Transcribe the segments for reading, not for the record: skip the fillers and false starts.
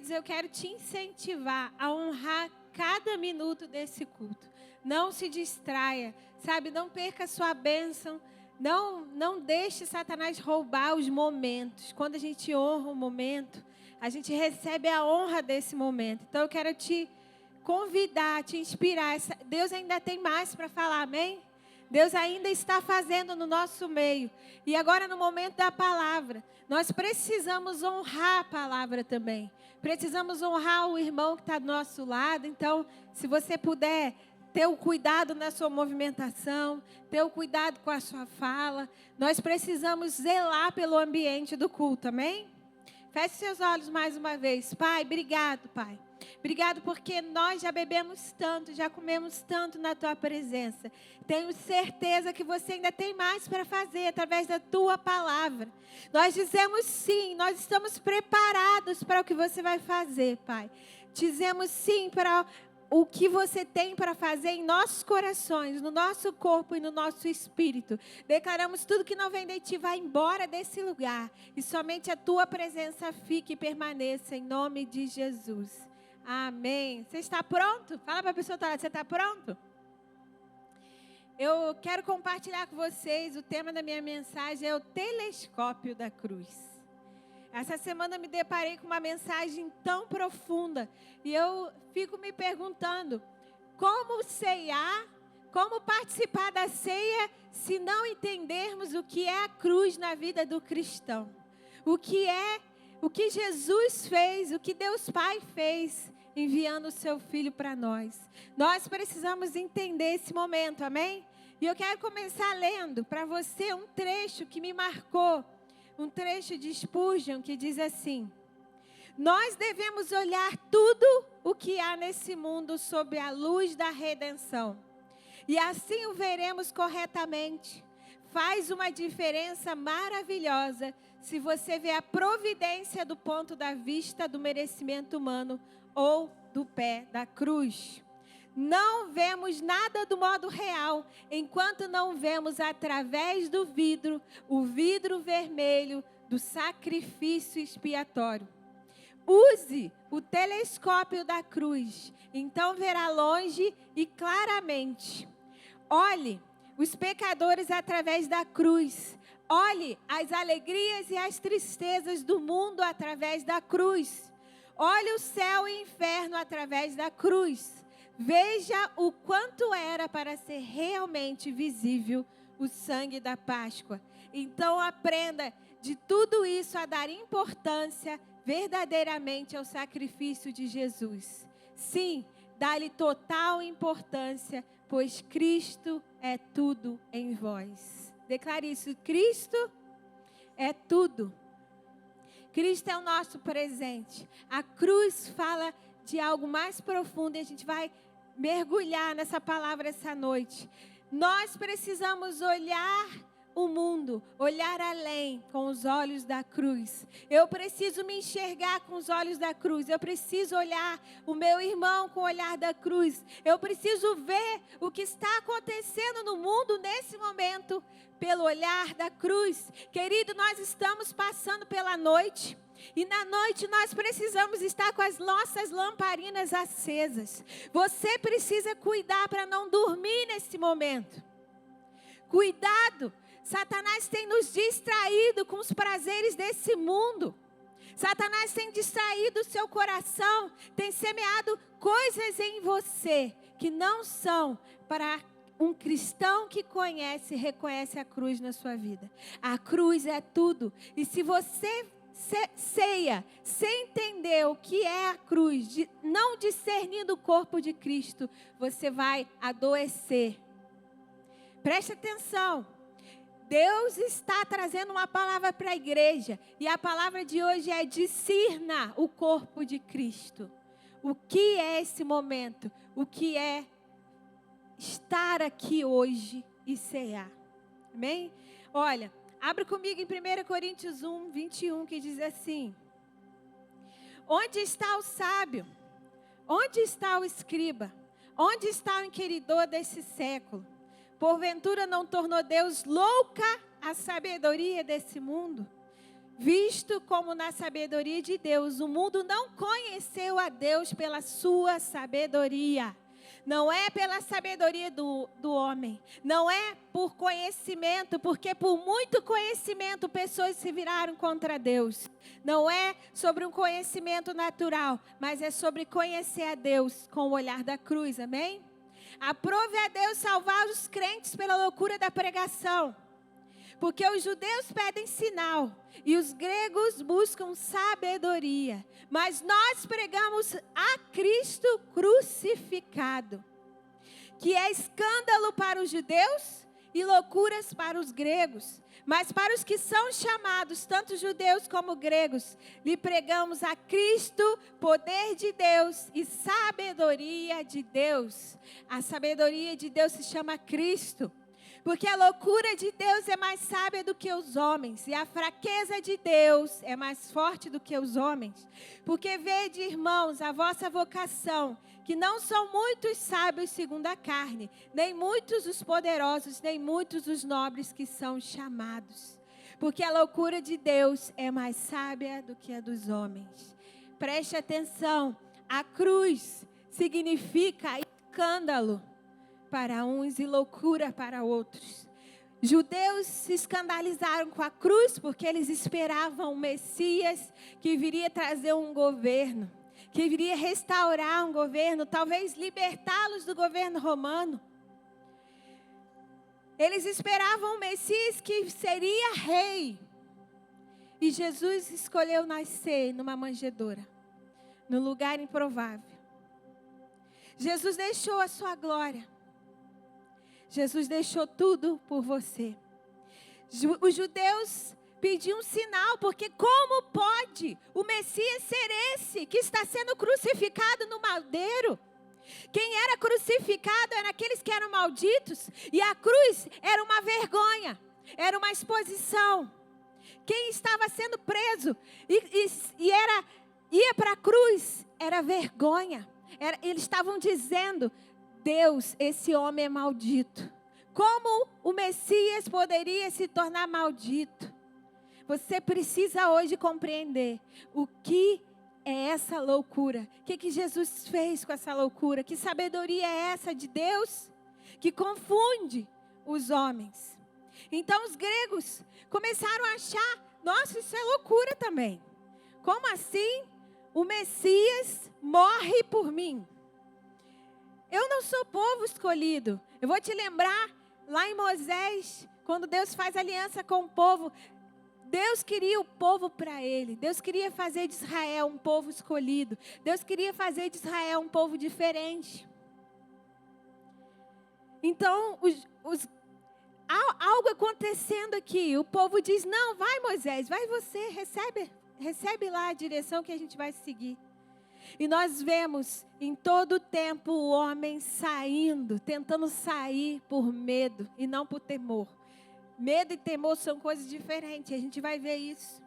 Queridos, eu quero te incentivar a honrar cada minuto desse culto. Não se distraia, sabe? Não perca a sua bênção. Não deixe Satanás roubar os momentos. Quando a gente honra o momento, a gente recebe a honra desse momento. Então eu quero te convidar, te inspirar. Deus ainda tem mais para falar, amém? Deus ainda está fazendo no nosso meio. E agora no momento da palavra, nós precisamos honrar a palavra também. Precisamos honrar o irmão que está do nosso lado. Então, se você puder ter o cuidado na sua movimentação, ter o cuidado com a sua fala. Nós precisamos zelar pelo ambiente do culto, amém? Feche seus olhos mais uma vez. Pai, obrigado, Pai. Obrigado porque nós já bebemos tanto, já comemos tanto na Tua presença. Tenho certeza que você ainda tem mais para fazer através da Tua palavra. Nós dizemos sim, nós estamos preparados para o que você vai fazer, Pai. Dizemos sim para o que você tem para fazer em nossos corações, no nosso corpo e no nosso espírito. Declaramos tudo que não vem de Ti vai embora desse lugar. E somente a Tua presença fique e permaneça em nome de Jesus. Amém. Você está pronto? Fala para a pessoa que está lá, você está pronto? Eu quero compartilhar com vocês, o tema da minha mensagem é o telescópio da cruz. Essa semana eu me deparei com uma mensagem tão profunda e eu fico me perguntando, como ceiar, como participar da ceia se não entendermos o que é a cruz na vida do cristão? O que Jesus fez, o que Deus Pai fez, enviando o seu Filho para nós. Nós precisamos entender esse momento, amém? E eu quero começar lendo para você um trecho que me marcou, um trecho de Spurgeon que diz assim: nós devemos olhar tudo o que há nesse mundo sob a luz da redenção. E assim o veremos corretamente. Faz uma diferença maravilhosa se você vê a providência do ponto da vista do merecimento humano ou do pé da cruz. Não vemos nada do modo real, enquanto não vemos através do vidro, o vidro vermelho do sacrifício expiatório. Use o telescópio da cruz, então verá longe e claramente. Olhe os pecadores através da cruz. Olhe as alegrias e as tristezas do mundo através da cruz. Olhe o céu e o inferno através da cruz. Veja o quanto era para ser realmente visível o sangue da Páscoa. Então aprenda de tudo isso a dar importância verdadeiramente ao sacrifício de Jesus. Sim, dá-lhe total importância, pois Cristo é tudo em vós. Declare isso, Cristo é tudo. Cristo é o nosso presente. A cruz fala de algo mais profundo e a gente vai mergulhar nessa palavra essa noite. Nós precisamos olhar o mundo, olhar além com os olhos da cruz. Eu preciso me enxergar com os olhos da cruz. Eu preciso olhar o meu irmão com o olhar da cruz. Eu preciso ver o que está acontecendo no mundo nesse momento pelo olhar da cruz. Querido, nós estamos passando pela noite. E na noite nós precisamos estar com as nossas lamparinas acesas. Você precisa cuidar para não dormir nesse momento. Cuidado, Satanás tem nos distraído com os prazeres desse mundo. Satanás tem distraído o seu coração, tem semeado coisas em você que não são para um cristão que conhece e reconhece a cruz na sua vida. A cruz é tudo. E se você ceia, sem entender o que é a cruz, não discernindo o corpo de Cristo, você vai adoecer. Preste atenção. Deus está trazendo uma palavra para a igreja. E a palavra de hoje é: discirna o corpo de Cristo. O que é esse momento? O que é estar aqui hoje e cear? Amém? Olha, abre comigo em 1 Coríntios 1, 21, que diz assim: onde está o sábio? Onde está o escriba? Onde está o inquiridor desse século? Porventura não tornou Deus louca a sabedoria desse mundo? visto como na sabedoria de Deus, o mundo não conheceu a Deus pela sua sabedoria. Não é pela sabedoria do homem, não é por conhecimento, porque por muito conhecimento pessoas se viraram contra Deus. Não é sobre um conhecimento natural, mas é sobre conhecer a Deus com o olhar da cruz, amém? Aprove a Deus salvar os crentes pela loucura da pregação. Porque os judeus pedem sinal e os gregos buscam sabedoria. Mas nós pregamos a Cristo crucificado, que é escândalo para os judeus e loucuras para os gregos. Mas para os que são chamados, tanto judeus como gregos, lhe pregamos a Cristo, poder de Deus e sabedoria de Deus. A sabedoria de Deus se chama Cristo. Porque a loucura de Deus é mais sábia do que os homens, e a fraqueza de Deus é mais forte do que os homens. Porque vede, irmãos, a vossa vocação, que não são muitos sábios segundo a carne, nem muitos os poderosos, nem muitos os nobres que são chamados. Porque a loucura de Deus é mais sábia do que a dos homens. Preste atenção, a cruz significa escândalo para uns e loucura para outros. Judeus se escandalizaram com a cruz porque eles esperavam um Messias que viria trazer um governo, que viria restaurar um governo, talvez libertá-los do governo romano. Eles esperavam um Messias que seria rei. E Jesus escolheu nascer numa manjedoura, num lugar improvável. Jesus deixou a sua glória. Jesus deixou tudo por você. Os judeus pediam um sinal, porque como pode o Messias ser esse que está sendo crucificado no madeiro? Quem era crucificado eram aqueles que eram malditos, e a cruz era uma vergonha, era uma exposição. Quem estava sendo preso ia para a cruz era vergonha. Eles estavam dizendo: Deus, esse homem é maldito. Como o Messias poderia se tornar maldito? Você precisa hoje compreender o que é essa loucura. O que Jesus fez com essa loucura? Que sabedoria é essa de Deus que confunde os homens? Então os gregos começaram a achar: nossa, isso é loucura também. Como assim o Messias morre por mim? Eu não sou povo escolhido. Eu vou te lembrar, lá em Moisés, quando Deus faz aliança com o povo, Deus queria o povo para Ele. Deus queria fazer de Israel um povo escolhido. Deus queria fazer de Israel um povo diferente. Então, há algo acontecendo aqui. O povo diz: não, vai Moisés, vai você, recebe lá a direção que a gente vai seguir. E nós vemos em todo o tempo o homem saindo, tentando sair por medo e não por temor. Medo e temor são coisas diferentes, a gente vai ver isso.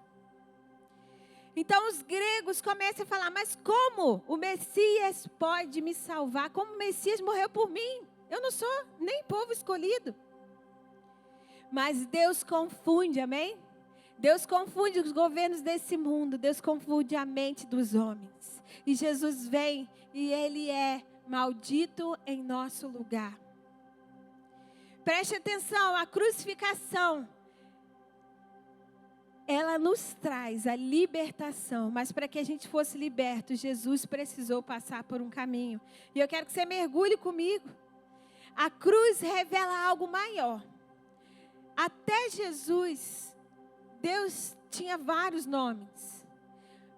Então os gregos começam a falar: mas como o Messias pode me salvar? Como o Messias morreu por mim? Eu não sou nem povo escolhido. Mas Deus confunde, amém? Deus confunde os governos desse mundo. Deus confunde a mente dos homens. E Jesus vem e Ele é maldito em nosso lugar. Preste atenção, a crucificação, ela nos traz a libertação. Mas para que a gente fosse liberto, Jesus precisou passar por um caminho. E eu quero que você mergulhe comigo. A cruz revela algo maior. Até Jesus, Deus tinha vários nomes,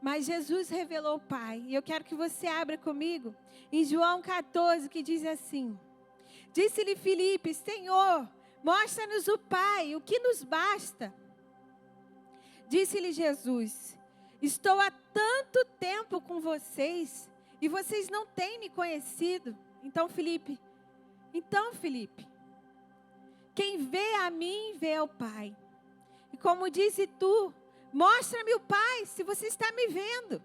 mas Jesus revelou o Pai. E eu quero que você abra comigo em João 14, que diz assim: disse-lhe Filipe: Senhor, mostra-nos o Pai, o que nos basta. Disse-lhe Jesus: estou há tanto tempo com vocês e vocês não têm me conhecido. Então Filipe, quem vê a mim, vê ao Pai. E como disse tu, mostra-me o Pai, se você está me vendo.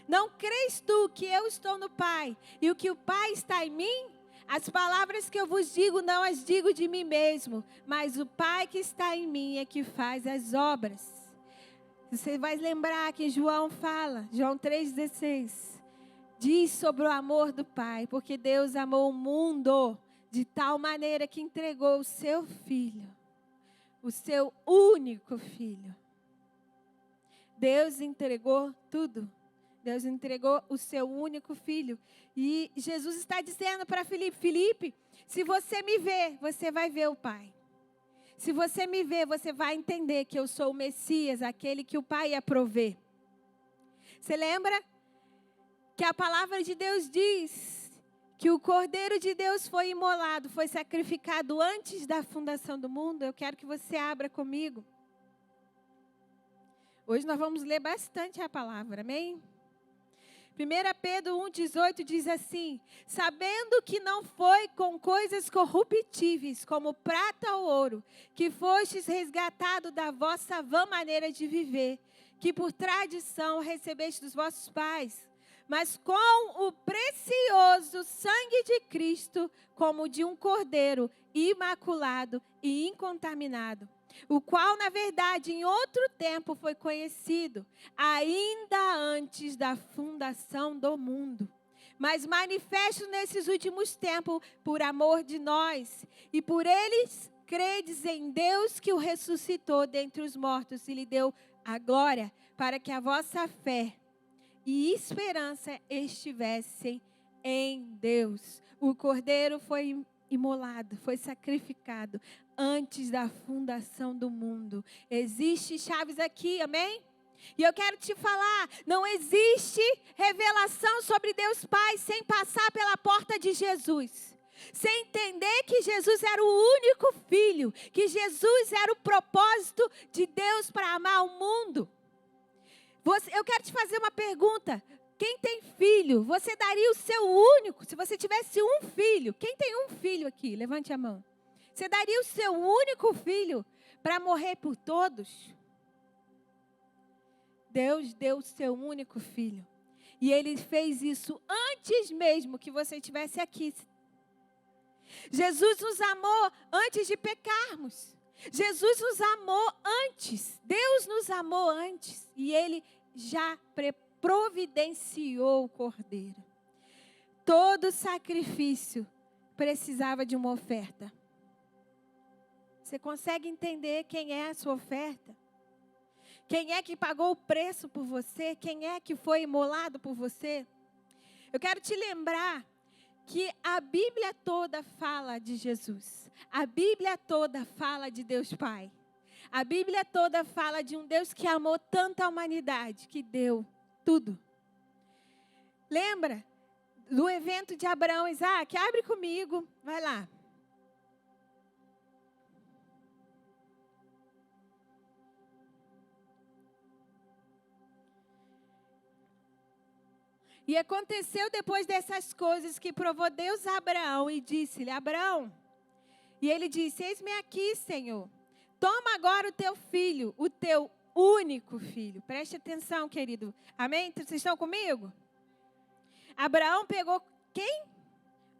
Não crês tu que eu estou no Pai, e o que o Pai está em mim? As palavras que eu vos digo, não as digo de mim mesmo, mas o Pai que está em mim é que faz as obras. Você vai lembrar que João fala, João 3,16, diz sobre o amor do Pai, porque Deus amou o mundo de tal maneira que entregou o seu Filho, o seu único Filho. Deus entregou tudo. Deus entregou o seu único Filho. E Jesus está dizendo para Filipe, Filipe, se você me vê, você vai ver o Pai. Se você me vê, você vai entender que eu sou o Messias, aquele que o Pai ia prover. Você lembra que a palavra de Deus diz que o Cordeiro de Deus foi imolado, foi sacrificado antes da fundação do mundo? Eu quero que você abra comigo. Hoje nós vamos ler bastante a palavra, amém? 1 Pedro 1,18 diz assim: sabendo que não foi com coisas corruptíveis, como prata ou ouro, que fostes resgatado da vossa vã maneira de viver, que por tradição recebeste dos vossos pais, mas com o precioso sangue de Cristo, como de um cordeiro imaculado e incontaminado, o qual, na verdade, em outro tempo foi conhecido, ainda antes da fundação do mundo, mas manifesto nesses últimos tempos por amor de nós, e por eles credes em Deus que o ressuscitou dentre os mortos e lhe deu a glória, para que a vossa fé e esperança estivessem em Deus. O Cordeiro foi imolado, foi sacrificado antes da fundação do mundo. Existe chaves aqui, amém? E eu quero te falar, não existe revelação sobre Deus Pai sem passar pela porta de Jesus. Sem entender que Jesus era o único Filho, que Jesus era o propósito de Deus para amar o mundo. Eu quero te fazer uma pergunta. Quem tem filho, você daria o seu único, se você tivesse um filho, quem tem um filho aqui? Levante a mão. Você daria o seu único filho para morrer por todos? Deus deu o seu único filho. E Ele fez isso antes mesmo que você estivesse aqui. Jesus nos amou antes de pecarmos. Jesus nos amou antes. Deus nos amou antes. E Ele já providenciou o Cordeiro. Todo sacrifício precisava de uma oferta. Você consegue entender quem é a sua oferta? Quem é que pagou o preço por você? Quem é que foi imolado por você? Eu quero te lembrar que a Bíblia toda fala de Jesus. A Bíblia toda fala de Deus Pai. A Bíblia toda fala de um Deus que amou tanto a humanidade, que deu tudo. Lembra do evento de Abraão e Isaac? Abre comigo, vai lá. E aconteceu depois dessas coisas que provou Deus a Abraão e disse-lhe: Abraão, e ele disse: eis-me aqui, Senhor. Toma agora o teu filho, o teu único filho. Preste atenção, querido. Amém? Vocês estão comigo? Abraão pegou quem?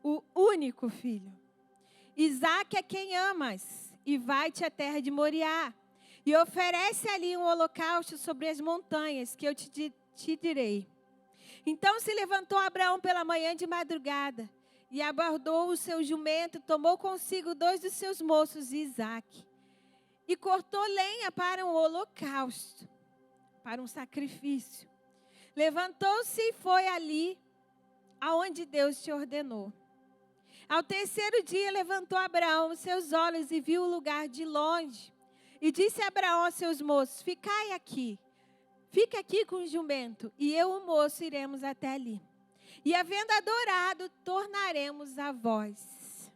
O único filho. Isaac é quem amas e vai-te à terra de Moriá. E oferece ali um holocausto sobre as montanhas que eu te direi. Então se levantou Abraão pela manhã de madrugada e abordou o seu jumento, tomou consigo 2 dos seus moços e Isaque, e cortou lenha para um holocausto, para um sacrifício. Levantou-se e foi ali aonde Deus te ordenou. Ao terceiro dia levantou Abraão os seus olhos e viu o lugar de longe. E disse Abraão aos seus moços: ficai aqui. Fica aqui com o jumento, e eu e o moço iremos até ali. E havendo adorado, tornaremos a vós.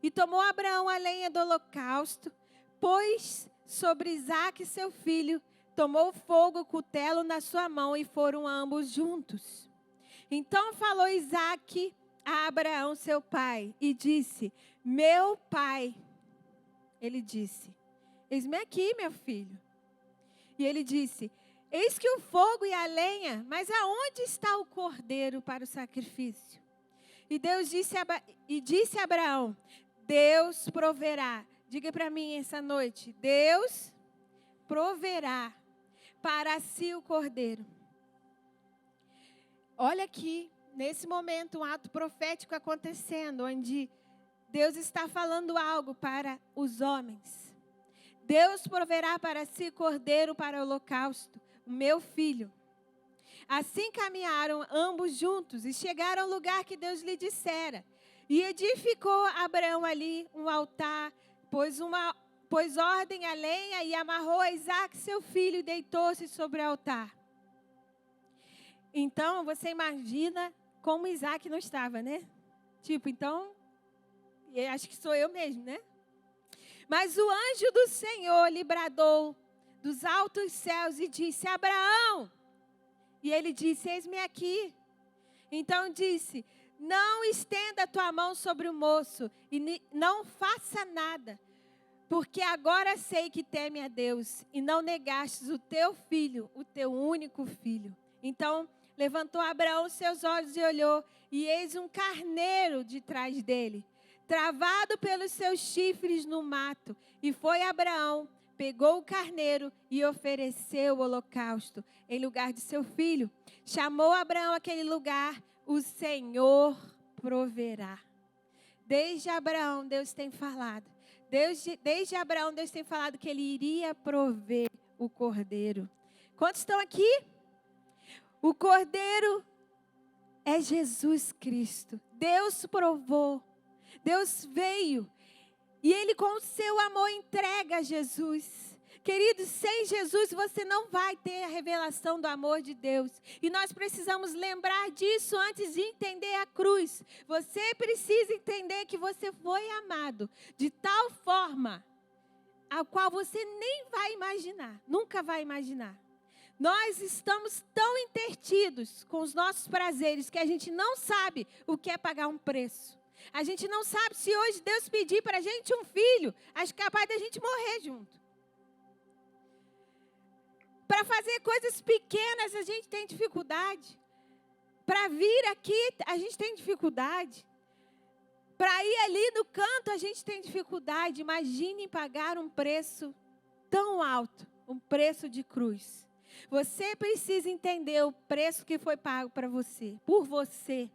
E tomou Abraão a lenha do holocausto, pôs sobre Isaque seu filho, tomou fogo, o cutelo na sua mão, e foram ambos juntos. Então falou Isaque a Abraão, seu pai, e disse: meu pai. Ele disse: eis-me aqui, meu filho. E ele disse: eis que o fogo e a lenha, mas aonde está o cordeiro para o sacrifício? E Deus disse a Abraão: Deus proverá. Diga para mim essa noite: Deus proverá para si o cordeiro. Olha aqui, nesse momento, um ato profético acontecendo, onde Deus está falando algo para os homens. Deus proverá para si cordeiro para o holocausto, o meu filho. Assim caminharam ambos juntos e chegaram ao lugar que Deus lhe dissera. E edificou Abraão ali um altar, pôs ordem à lenha e amarrou a Isaque, seu filho, e deitou-se sobre o altar. Então, você imagina como Isaque não estava, né? Então, acho que sou eu mesmo, né? Mas o anjo do Senhor lhe bradou dos altos céus e disse: Abraão! E ele disse: eis-me aqui. Então disse: não estenda a tua mão sobre o moço e não faça nada, porque agora sei que teme a Deus e não negastes o teu filho, o teu único filho. Então levantou Abraão seus olhos e olhou, e eis um carneiro de trás dele, travado pelos seus chifres no mato. E foi Abraão, pegou o carneiro e ofereceu o holocausto em lugar de seu filho. Chamou Abraão aquele lugar: o Senhor proverá. Desde Abraão, Deus tem falado. Desde Abraão, Deus tem falado que ele iria prover o cordeiro. Quantos estão aqui? O cordeiro é Jesus Cristo. Deus provou. Deus veio. E Ele, com o seu amor, entrega a Jesus. Queridos, sem Jesus você não vai ter a revelação do amor de Deus. E nós precisamos lembrar disso antes de entender a cruz. Você precisa entender que você foi amado de tal forma a qual você nem vai imaginar, nunca vai imaginar. Nós estamos tão intertidos com os nossos prazeres que a gente não sabe o que é pagar um preço. A gente não sabe se hoje Deus pedir para a gente um filho, acho capaz da gente morrer junto. Para fazer coisas pequenas a gente tem dificuldade. Para vir aqui a gente tem dificuldade. Para ir ali no canto a gente tem dificuldade. Imagine pagar um preço tão alto, um preço de cruz. Você precisa entender o preço que foi pago para você, por você.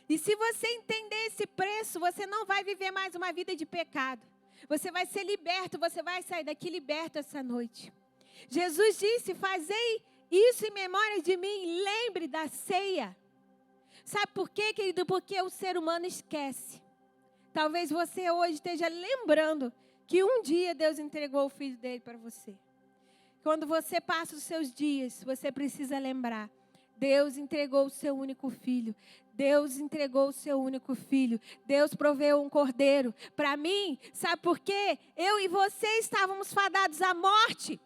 E se você entender esse preço, você não vai viver mais uma vida de pecado. Você vai ser liberto, você vai sair daqui liberto essa noite. Jesus disse: fazei isso em memória de mim, lembre da ceia. Sabe por quê, querido? Porque o ser humano esquece. Talvez você hoje esteja lembrando que um dia Deus entregou o filho dele para você. Quando você passa os seus dias, você precisa lembrar: Deus entregou o seu único filho. Deus entregou o seu único filho. Deus proveu um cordeiro para mim. Sabe por quê? Eu e você estávamos fadados à morte.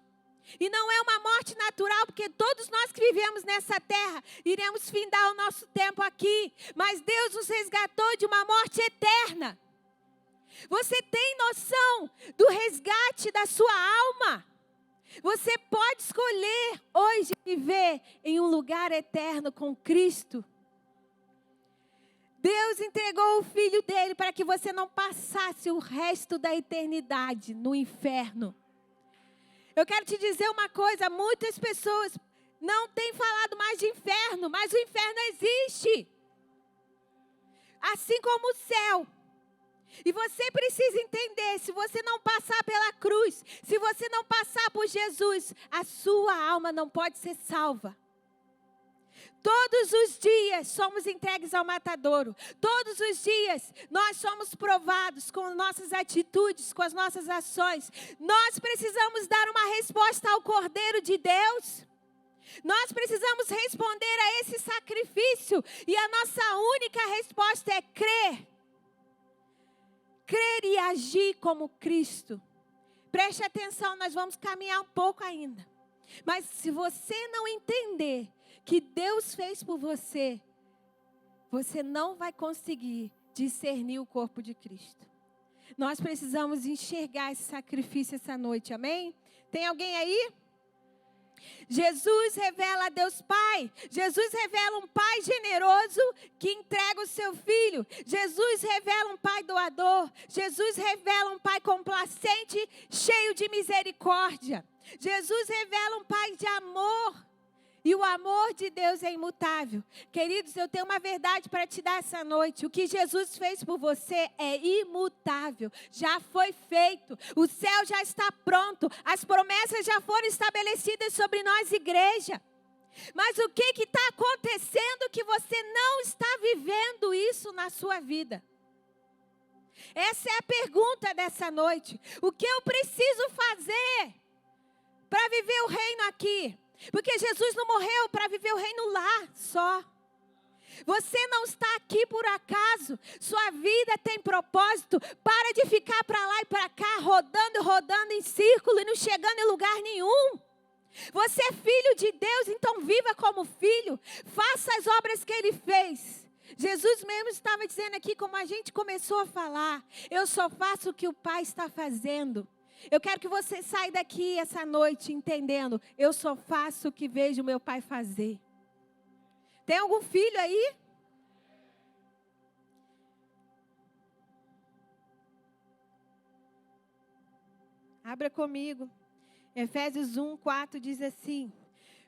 E não é uma morte natural, porque todos nós que vivemos nessa terra iremos findar o nosso tempo aqui. Mas Deus nos resgatou de uma morte eterna. Você tem noção do resgate da sua alma? Você pode escolher hoje viver em um lugar eterno com Cristo. Deus entregou o Filho dele para que você não passasse o resto da eternidade no inferno. Eu quero te dizer uma coisa: muitas pessoas não têm falado mais de inferno, mas o inferno existe. Assim como o céu. E você precisa entender: se você não passar pela cruz, se você não passar por Jesus, a sua alma não pode ser salva. Todos os dias somos entregues ao matadouro. Todos os dias nós somos provados com nossas atitudes, com as nossas ações. Nós precisamos dar uma resposta ao Cordeiro de Deus. Nós precisamos responder a esse sacrifício. E a nossa única resposta é crer. Crer e agir como Cristo. Preste atenção, nós vamos caminhar um pouco ainda. Mas se você não entender que Deus fez por você, você não vai conseguir discernir o corpo de Cristo. Nós precisamos enxergar esse sacrifício essa noite, amém? Tem alguém aí? Jesus revela a Deus Pai. Jesus revela um Pai generoso que entrega o seu Filho. Jesus revela um Pai doador. Jesus revela um Pai complacente, cheio de misericórdia. Jesus revela um Pai de amor. E o amor de Deus é imutável. Queridos, eu tenho uma verdade para te dar essa noite. O que Jesus fez por você é imutável. Já foi feito. O céu já está pronto. As promessas já foram estabelecidas sobre nós, igreja. Mas o que está acontecendo que você não está vivendo isso na sua vida? Essa é a pergunta dessa noite. O que eu preciso fazer para viver o reino aqui? Porque Jesus não morreu para viver o reino lá só. Você não está aqui por acaso. Sua vida tem propósito. Para de ficar para lá e para cá, rodando em círculo e não chegando em lugar nenhum. Você é filho de Deus, então viva como filho. Faça as obras que Ele fez. Jesus mesmo estava dizendo aqui, como a gente começou a falar, eu só faço o que o Pai está fazendo. Eu quero que você saia daqui essa noite entendendo, eu só faço o que vejo meu Pai fazer. Tem algum filho aí? Abra comigo. Efésios 1:4 diz assim: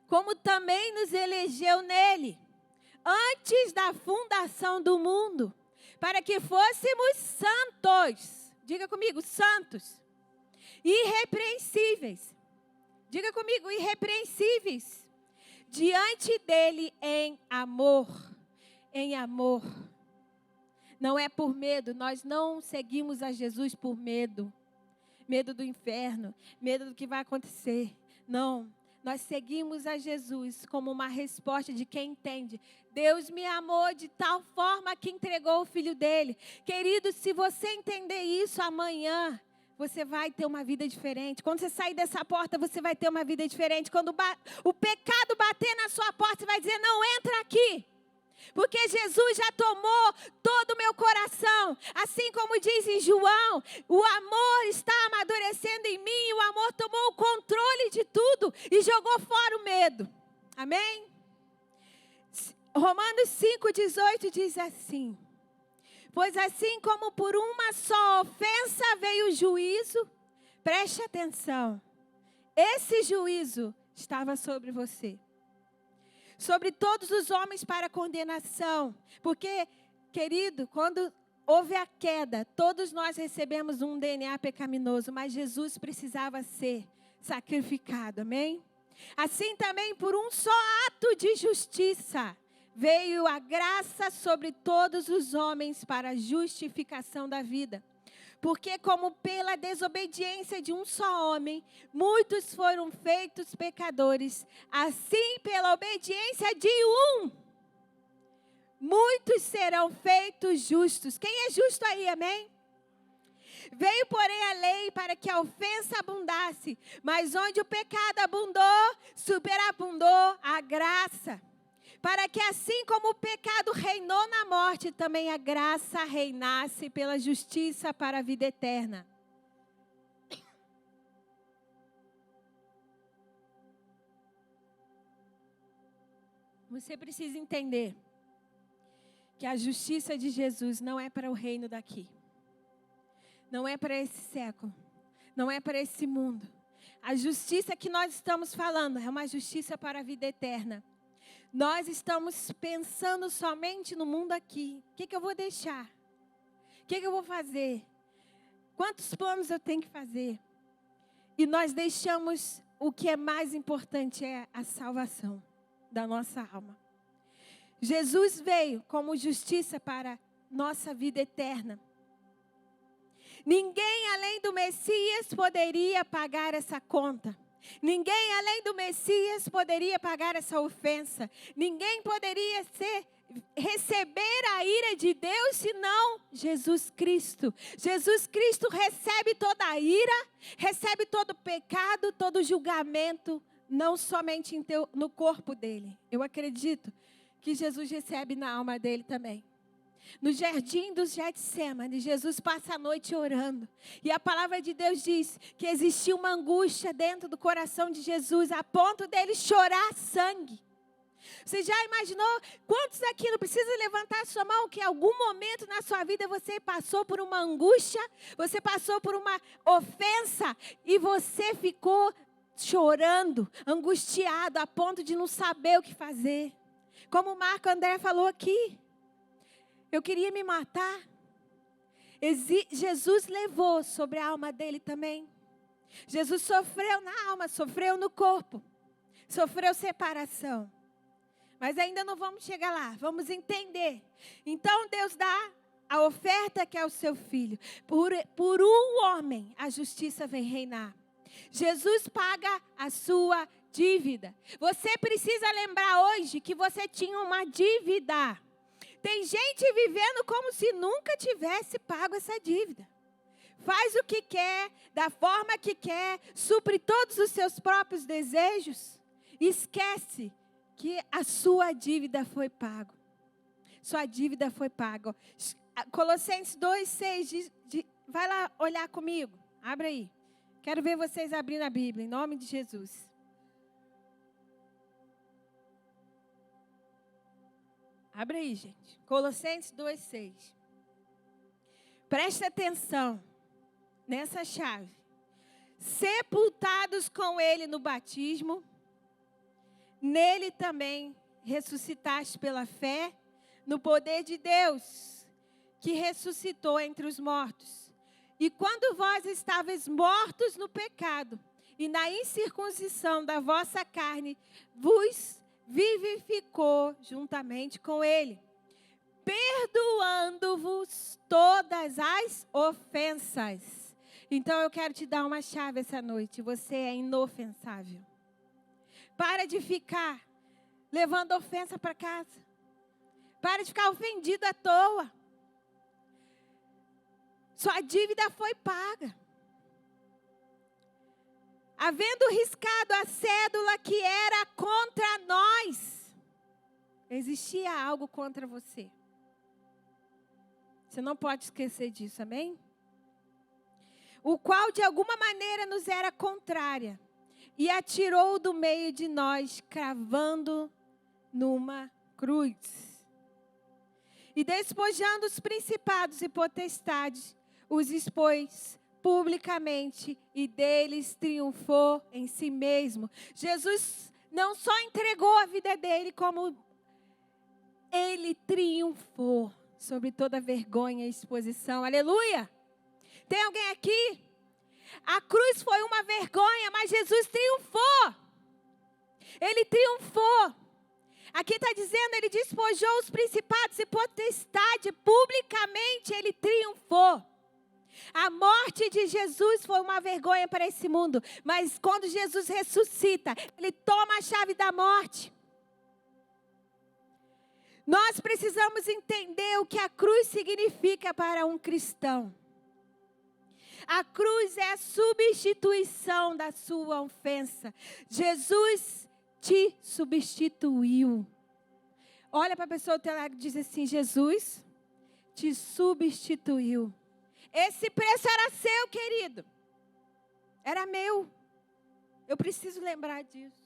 como também nos elegeu nele, antes da fundação do mundo, para que fôssemos santos. Diga comigo, santos. Irrepreensíveis. Diga comigo, irrepreensíveis. Diante dele em amor. Em amor. Não é por medo. Nós não seguimos a Jesus por medo. Medo do inferno. Medo do que vai acontecer. Não. Nós seguimos a Jesus como uma resposta de quem entende. Deus me amou de tal forma que entregou o Filho dele. Querido, se você entender isso amanhã, você vai ter uma vida diferente. Quando você sair dessa porta, você vai ter uma vida diferente. Quando o pecado bater na sua porta, você vai dizer, não entra aqui. Porque Jesus já tomou todo o meu coração. Assim como diz em João, o amor está amadurecendo em mim. E o amor tomou o controle de tudo e jogou fora o medo. Amém? Romanos 5,18 diz assim: pois assim como por uma só ofensa veio o juízo, preste atenção, esse juízo estava sobre você. Sobre todos os homens para condenação. Porque, querido, quando houve a queda, todos nós recebemos um DNA pecaminoso, mas Jesus precisava ser sacrificado, amém? Assim também, por um só ato de justiça, veio a graça sobre todos os homens para a justificação da vida. Porque como pela desobediência de um só homem, muitos foram feitos pecadores, assim pela obediência de um, muitos serão feitos justos. Quem é justo aí, amém? Veio, porém, a lei para que a ofensa abundasse, mas onde o pecado abundou, superabundou a graça. Para que assim como o pecado reinou na morte, também a graça reinasse pela justiça para a vida eterna. Você precisa entender que a justiça de Jesus não é para o reino daqui. Não é para esse século. Não é para esse mundo. A justiça que nós estamos falando é uma justiça para a vida eterna. Nós estamos pensando somente no mundo aqui. O que eu vou deixar? O que eu vou fazer? Quantos planos eu tenho que fazer? E nós deixamos o que é mais importante, é a salvação da nossa alma. Jesus veio como justiça para nossa vida eterna. Ninguém além do Messias poderia pagar essa conta. Ninguém além do Messias poderia pagar essa ofensa. Ninguém poderia receber a ira de Deus senão Jesus Cristo. Jesus Cristo recebe toda a ira, recebe todo o pecado, todo o julgamento, não somente no corpo dele. Eu acredito que Jesus recebe na alma dele também. No jardim do Getsemane, Jesus passa a noite orando. E a palavra de Deus diz que existia uma angústia dentro do coração de Jesus, a ponto dele chorar sangue. Você já imaginou quantos aqui não precisa levantar a sua mão que em algum momento na sua vida você passou por uma angústia, você passou por uma ofensa e você ficou chorando, angustiado, a ponto de não saber o que fazer. Como o Marco André falou aqui, eu queria me matar. Jesus levou sobre a alma dele também. Jesus sofreu na alma, sofreu no corpo, sofreu separação. Mas ainda não vamos chegar lá, vamos entender. Então Deus dá a oferta que é o seu filho. Por um homem a justiça vem reinar. Jesus paga a sua dívida. Você precisa lembrar hoje que você tinha uma dívida. Tem gente vivendo como se nunca tivesse pago essa dívida. Faz o que quer, da forma que quer, supre todos os seus próprios desejos. Esquece que a sua dívida foi paga. Sua dívida foi paga. Colossenses 2:6, vai lá olhar comigo. Abre aí. Quero ver vocês abrindo a Bíblia, em nome de Jesus. Abre aí, gente. Colossenses 2:6. Presta atenção nessa chave. Sepultados com ele no batismo, nele também ressuscitaste pela fé no poder de Deus, que ressuscitou entre os mortos. E quando vós estáveis mortos no pecado e na incircuncisão da vossa carne, vos vivificou juntamente com ele, perdoando-vos todas as ofensas. Então eu quero te dar uma chave essa noite. Você é inofensável. Para de ficar levando ofensa para casa. Para de ficar ofendido à toa. Sua dívida foi paga. Havendo riscado a cédula que era contra nós, existia algo contra você. Você não pode esquecer disso, amém? O qual de alguma maneira nos era contrária, e atirou do meio de nós, cravando numa cruz. E despojando os principados e potestades, os expôs publicamente e deles triunfou em si mesmo. Jesus não só entregou a vida dele, como ele triunfou sobre toda vergonha e exposição. Aleluia! Tem alguém aqui? A cruz foi uma vergonha, mas Jesus triunfou. Ele triunfou. Aqui está dizendo, ele despojou os principados e potestade, publicamente ele triunfou. A morte de Jesus foi uma vergonha para esse mundo, mas quando Jesus ressuscita, ele toma a chave da morte. Nós precisamos entender o que a cruz significa para um cristão. A cruz é a substituição da sua ofensa. Jesus te substituiu. Olha para a pessoa do teu lado e diz assim: Jesus te substituiu. Esse preço era seu, querido. Era meu. Eu preciso lembrar disso.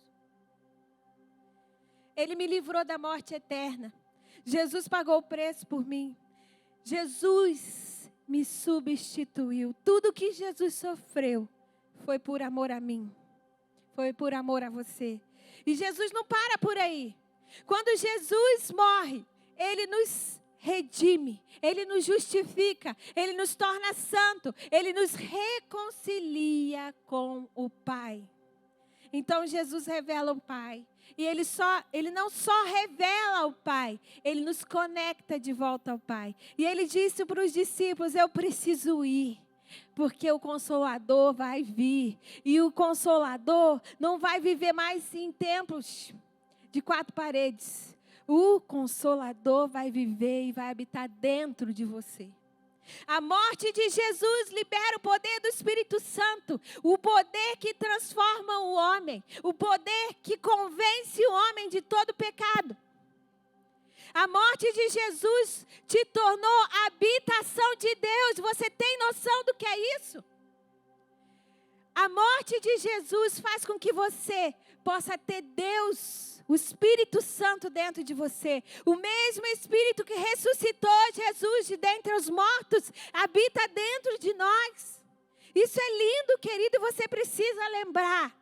Ele me livrou da morte eterna. Jesus pagou o preço por mim. Jesus me substituiu. Tudo que Jesus sofreu foi por amor a mim. Foi por amor a você. E Jesus não para por aí. Quando Jesus morre, ele nos redime, ele nos justifica, ele nos torna santo, ele nos reconcilia com o Pai. Então Jesus revela o Pai. E ele não só revela o Pai, ele nos conecta de volta ao Pai. E ele disse para os discípulos: eu preciso ir, porque o Consolador vai vir. E o Consolador não vai viver mais em templos de 4 paredes. O Consolador vai viver e vai habitar dentro de você. A morte de Jesus libera o poder do Espírito Santo, o poder que transforma o homem, o poder que convence o homem de todo pecado. A morte de Jesus te tornou a habitação de Deus. Você tem noção do que é isso? A morte de Jesus faz com que você possa ter Deus, o Espírito Santo dentro de você. O mesmo Espírito que ressuscitou Jesus de dentre os mortos habita dentro de nós. Isso é lindo, querido, e você precisa lembrar.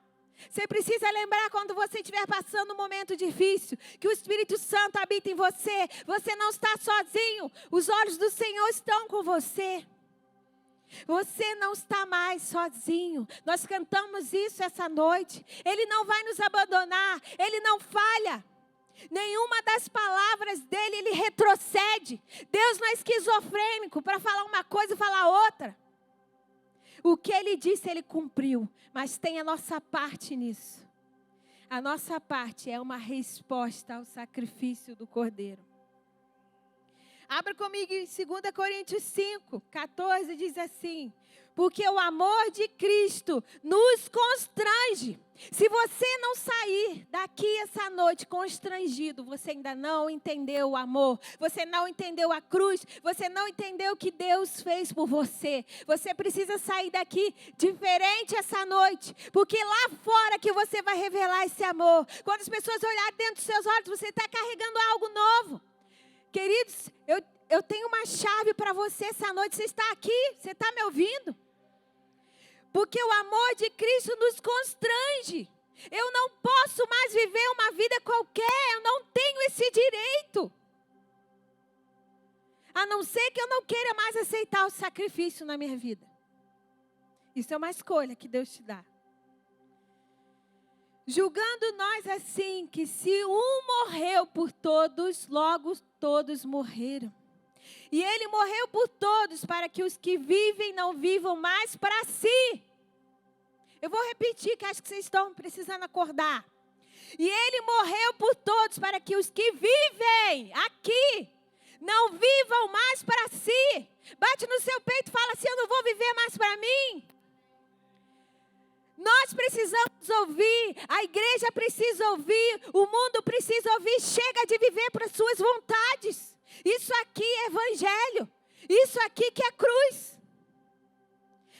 Você precisa lembrar quando você estiver passando um momento difícil, que o Espírito Santo habita em você. Você não está sozinho. Os olhos do Senhor estão com você. Você não está mais sozinho. Nós cantamos isso essa noite. Ele não vai nos abandonar. Ele não falha. Nenhuma das palavras dele, ele retrocede. Deus não é esquizofrênico para falar uma coisa e falar outra. O que ele disse, ele cumpriu. Mas tem a nossa parte nisso. A nossa parte é uma resposta ao sacrifício do Cordeiro. Abra comigo em 2 Coríntios 5, 14, diz assim: porque o amor de Cristo nos constrange. Se você não sair daqui essa noite constrangido, você ainda não entendeu o amor, você não entendeu a cruz, você não entendeu o que Deus fez por você. Você precisa sair daqui diferente essa noite, porque lá fora que você vai revelar esse amor. Quando as pessoas olharem dentro dos seus olhos, você está carregando algo novo. Queridos, eu tenho uma chave para você essa noite. Você está aqui? Você está me ouvindo? Porque o amor de Cristo nos constrange. Eu não posso mais viver uma vida qualquer. Eu não tenho esse direito. A não ser que eu não queira mais aceitar o sacrifício na minha vida. Isso é uma escolha que Deus te dá. Julgando nós assim, que se um morreu por todos, logo todos morreram. E ele morreu por todos, para que os que vivem não vivam mais para si. Eu vou repetir, que acho que vocês estão precisando acordar. E ele morreu por todos, para que os que vivem aqui não vivam mais para si. Bate no seu peito e fala assim: eu não vou viver mais para mim. Nós precisamos ouvir, a igreja precisa ouvir, o mundo precisa ouvir. Chega de viver para suas vontades. Isso aqui é evangelho. Isso aqui que é cruz.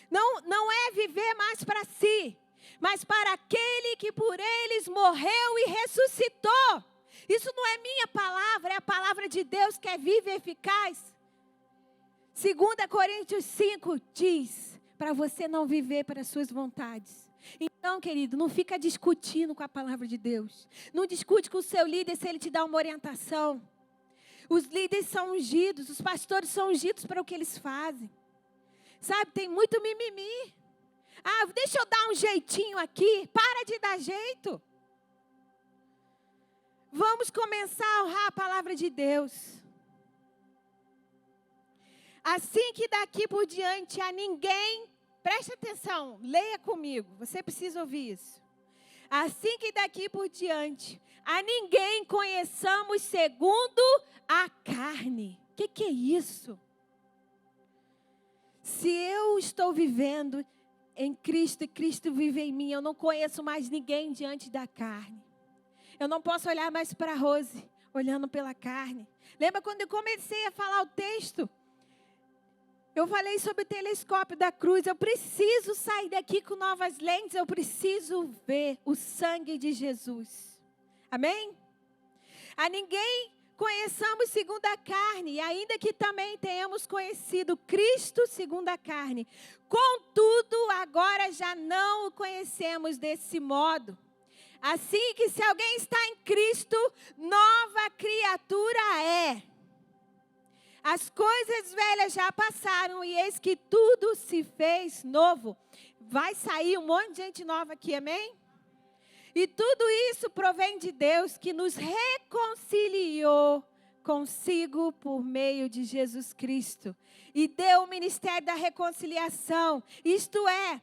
Não é viver mais para si, mas para aquele que por eles morreu e ressuscitou. Isso não é minha palavra, é a palavra de Deus que é viva e eficaz. 2 Coríntios 5 diz, para você não viver para as suas vontades. Então, querido, não fica discutindo com a palavra de Deus. Não discute com o seu líder se ele te dá uma orientação. Os líderes são ungidos, os pastores são ungidos para o que eles fazem. Sabe, tem muito mimimi. Ah, deixa eu dar um jeitinho aqui. Para de dar jeito. Vamos começar a honrar a palavra de Deus. Assim que daqui por diante a ninguém, preste atenção, leia comigo, você precisa ouvir isso. Assim que daqui por diante a ninguém conheçamos segundo a carne. O que é isso? Se eu estou vivendo em Cristo e Cristo vive em mim, eu não conheço mais ninguém diante da carne. Eu não posso olhar mais para a Rose, olhando pela carne. Lembra quando eu comecei a falar o texto? Eu falei sobre o telescópio da cruz. Eu preciso sair daqui com novas lentes. Eu preciso ver o sangue de Jesus. Amém? A ninguém conheçamos segundo a carne, e ainda que também tenhamos conhecido Cristo segundo a carne. Contudo, agora já não o conhecemos desse modo. Assim que se alguém está em Cristo, nova criatura é. As coisas velhas já passaram e eis que tudo se fez novo. Vai sair um monte de gente nova aqui, amém? E tudo isso provém de Deus, que nos reconciliou consigo por meio de Jesus Cristo. E deu o ministério da reconciliação. Isto é,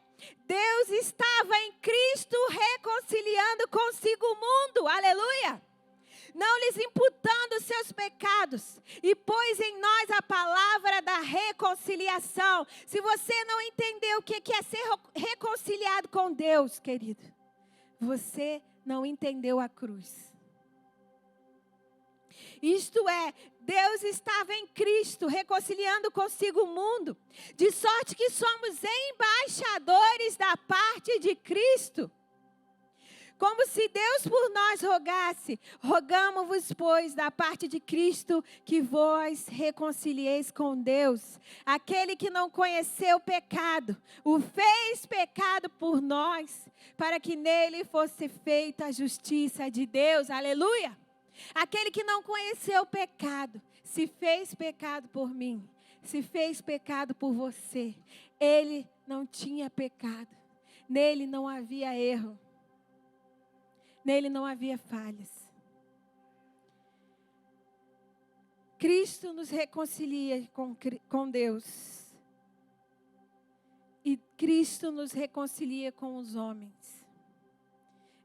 Deus estava em Cristo reconciliando consigo o mundo. Aleluia! Não lhes imputando seus pecados, e pôs em nós a palavra da reconciliação. Se você não entendeu o que é ser reconciliado com Deus, querido, você não entendeu a cruz. Isto é, Deus estava em Cristo, reconciliando consigo o mundo, de sorte que somos embaixadores da parte de Cristo. Como se Deus por nós rogasse, rogamo-vos, pois, da parte de Cristo, que vós reconcilieis com Deus. Aquele que não conheceu o pecado, o fez pecado por nós, para que nele fosse feita a justiça de Deus. Aleluia! Aquele que não conheceu o pecado, se fez pecado por mim, se fez pecado por você. Ele não tinha pecado, nele não havia erro. Nele não havia falhas. Cristo nos reconcilia com Deus. E Cristo nos reconcilia com os homens.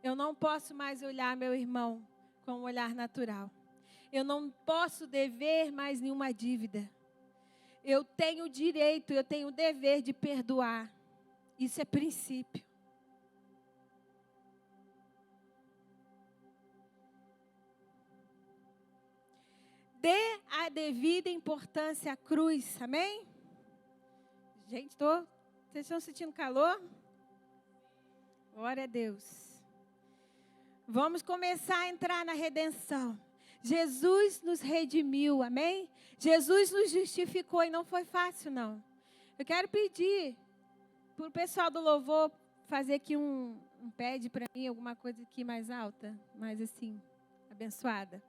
Eu não posso mais olhar meu irmão com um olhar natural. Eu não posso dever mais nenhuma dívida. Eu tenho o direito, eu tenho o dever de perdoar. Isso é princípio. Dê a devida importância à cruz, amém? Gente, vocês estão sentindo calor? Glória a Deus. Vamos começar a entrar na redenção. Jesus nos redimiu, amém? Jesus nos justificou e não foi fácil, não. Eu quero pedir para o pessoal do louvor fazer aqui um pede para mim, alguma coisa aqui mais alta, mais assim, abençoada.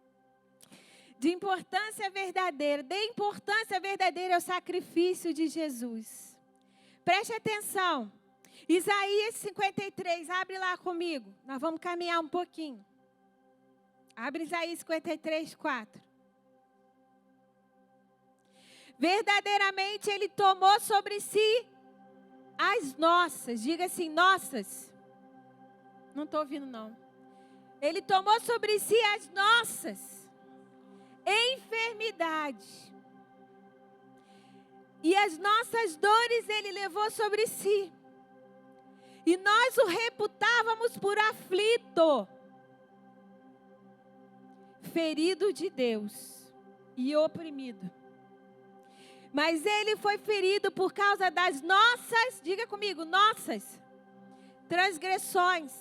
De importância verdadeira, dê importância verdadeira ao sacrifício de Jesus. Preste atenção. Isaías 53, abre lá comigo. Nós vamos caminhar um pouquinho. Abre Isaías 53, 4. Verdadeiramente Ele tomou sobre si as nossas. Diga assim, nossas. Não estou ouvindo não. Ele tomou sobre si as nossas enfermidade. E as nossas dores Ele levou sobre si. E nós o reputávamos por aflito, ferido de Deus e oprimido. Mas Ele foi ferido por causa das nossas, diga comigo, nossas transgressões.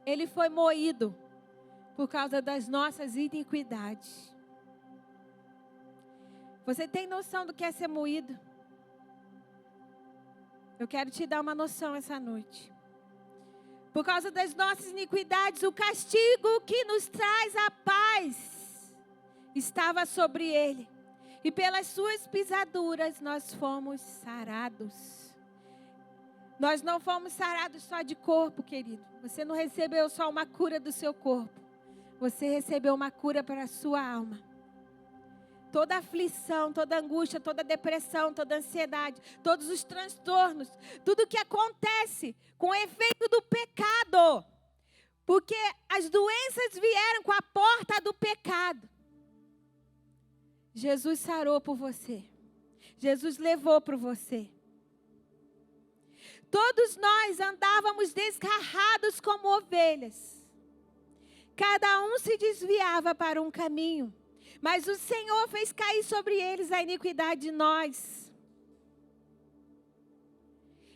Ele foi moído por causa das nossas iniquidades. Você tem noção do que é ser moído? Eu quero te dar uma noção essa noite. Por causa das nossas iniquidades, o castigo que nos traz a paz estava sobre Ele. E pelas suas pisaduras nós fomos sarados. Nós não fomos sarados só de corpo, querido. Você não recebeu só uma cura do seu corpo. Você recebeu uma cura para a sua alma. Toda aflição, toda angústia, toda depressão, toda ansiedade, todos os transtornos, tudo que acontece com o efeito do pecado. Porque as doenças vieram com a porta do pecado. Jesus sarou por você. Jesus levou por você. Todos nós andávamos desgarrados como ovelhas. Cada um se desviava para um caminho, mas o Senhor fez cair sobre eles a iniquidade de nós.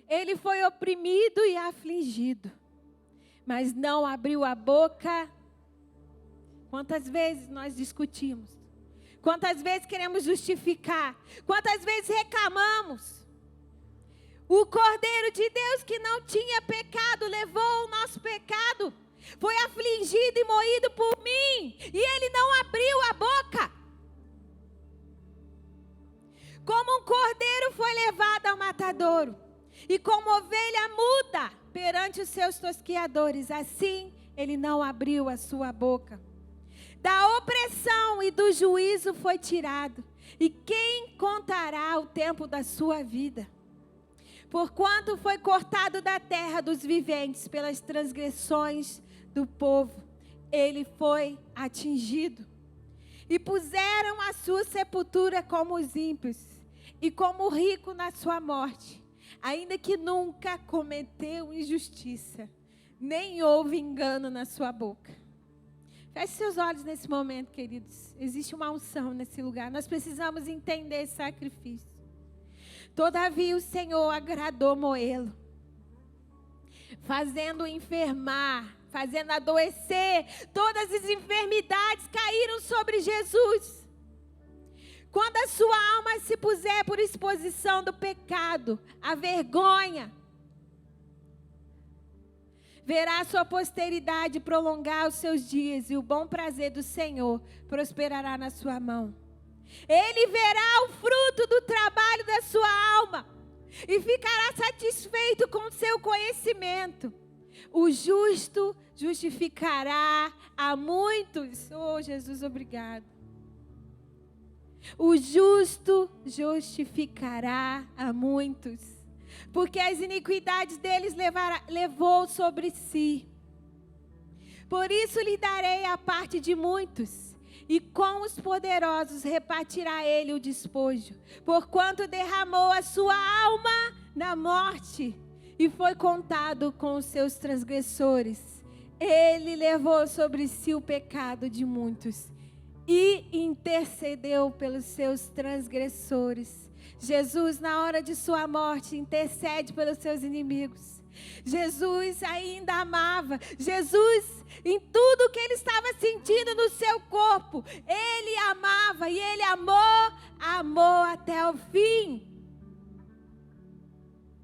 Ele foi oprimido e afligido, mas não abriu a boca. Quantas vezes nós discutimos? Quantas vezes queremos justificar? Quantas vezes reclamamos? O Cordeiro de Deus que não tinha pecado levou o nosso pecado. Foi afligido e moído por mim. E Ele não abriu a boca. Como um cordeiro foi levado ao matadouro. E como ovelha muda perante os seus tosquiadores. Assim Ele não abriu a sua boca. Da opressão e do juízo foi tirado. E quem contará o tempo da sua vida? Porquanto foi cortado da terra dos viventes pelas transgressões do povo, ele foi atingido. E puseram a sua sepultura como os ímpios, e como o rico na sua morte, ainda que nunca cometeu injustiça, nem houve engano na sua boca. Feche seus olhos nesse momento, queridos. Existe uma unção nesse lugar. Nós precisamos entender esse sacrifício. Todavia o Senhor agradou moê-lo. fazendo enfermar, fazendo adoecer. Todas as enfermidades caíram sobre Jesus. Quando a sua alma se puser por exposição do pecado, a vergonha, verá a sua posteridade prolongar os seus dias, e o bom prazer do Senhor prosperará na sua mão. Ele verá o fruto do trabalho da sua alma e ficará satisfeito com o seu conhecimento. O justo justificará a muitos. Oh, Jesus, obrigado. O justo justificará a muitos, porque as iniquidades deles levou sobre si. Por isso lhe darei a parte de muitos, e com os poderosos repartirá ele o despojo, porquanto derramou a sua alma na morte, e foi contado com os seus transgressores. Ele levou sobre si o pecado de muitos, e intercedeu pelos seus transgressores. Jesus, na hora de sua morte, intercede pelos seus inimigos. Jesus ainda amava. Jesus, em tudo que ele estava sentindo no seu corpo, ele amava e ele amou até o fim.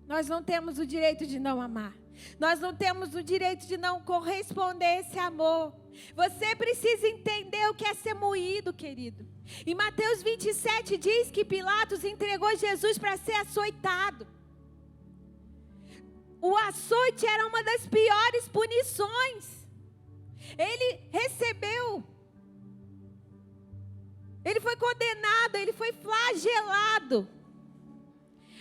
Nós não temos o direito de não amar. Nós não temos o direito de não corresponder a esse amor. Você precisa entender o que é ser moído, querido. Em Mateus 27 diz que Pilatos entregou Jesus para ser açoitado. O açoite era uma das piores punições. Ele recebeu. Ele foi condenado, ele foi flagelado.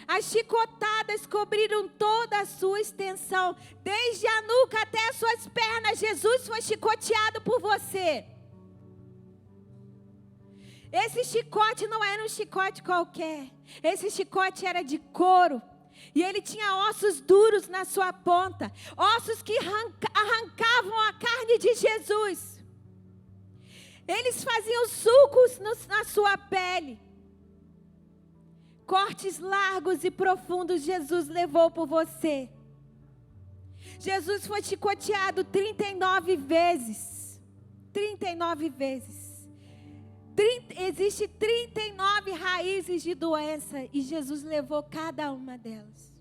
As chicotadas cobriram toda a sua extensão, desde a nuca até as suas pernas. Jesus foi chicoteado por você. Esse chicote não era um chicote qualquer. Esse chicote era de couro. E ele tinha ossos duros na sua ponta. Ossos que arrancavam a carne de Jesus. Eles faziam sulcos na sua pele. Cortes largos e profundos Jesus levou por você. Jesus foi chicoteado 39 vezes. 39 vezes. Existe 39 raízes de doença e Jesus levou cada uma delas.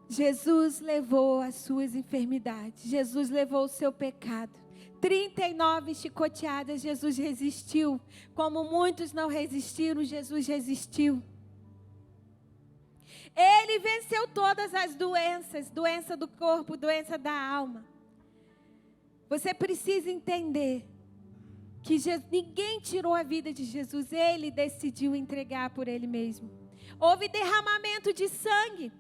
Jesus levou as suas enfermidades. Jesus levou o seu pecado. 39 chicoteadas, Jesus resistiu. Como muitos não resistiram, Jesus resistiu. Ele venceu todas as doenças, doença do corpo, doença da alma. Você precisa entender que ninguém tirou a vida de Jesus, ele decidiu entregar por ele mesmo. Houve derramamento de sangue.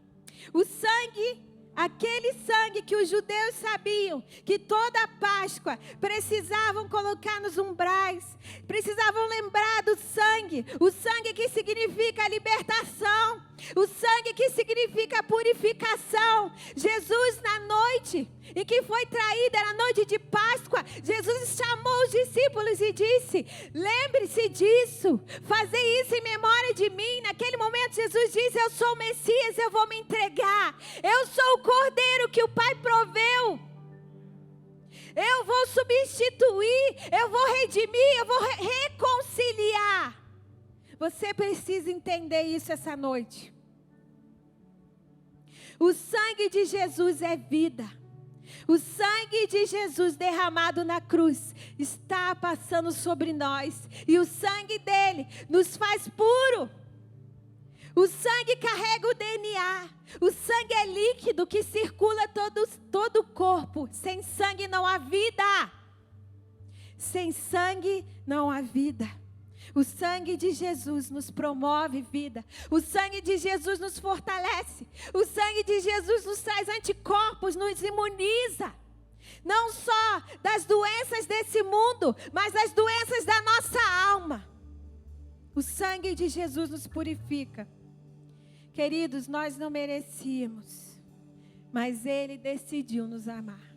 O sangue, aquele sangue que os judeus sabiam que toda a Páscoa precisavam colocar nos umbrais, precisavam lembrar do sangue, o sangue que significa libertação, o sangue que significa purificação. Jesus, na noite em que foi traído, era noite de Páscoa, Jesus chamou os discípulos e disse: lembre-se disso, fazei isso em memória de mim. Naquele momento Jesus disse: eu sou o Messias, eu vou me entregar, eu sou o Cordeiro que o Pai proveu, eu vou substituir, eu vou redimir, eu vou reconciliar. Você precisa entender isso essa noite. O sangue de Jesus é vida. O sangue de Jesus derramado na cruz está passando sobre nós. E o sangue dele nos faz puro. O sangue carrega o DNA. O sangue é líquido que circula todo o corpo. Sem sangue não há vida. Sem sangue não há vida. O sangue de Jesus nos promove vida. O sangue de Jesus nos fortalece. O sangue de Jesus nos traz anticorpos, nos imuniza. Não só das doenças desse mundo, mas das doenças da nossa alma. O sangue de Jesus nos purifica. Queridos, nós não merecíamos, mas Ele decidiu nos amar.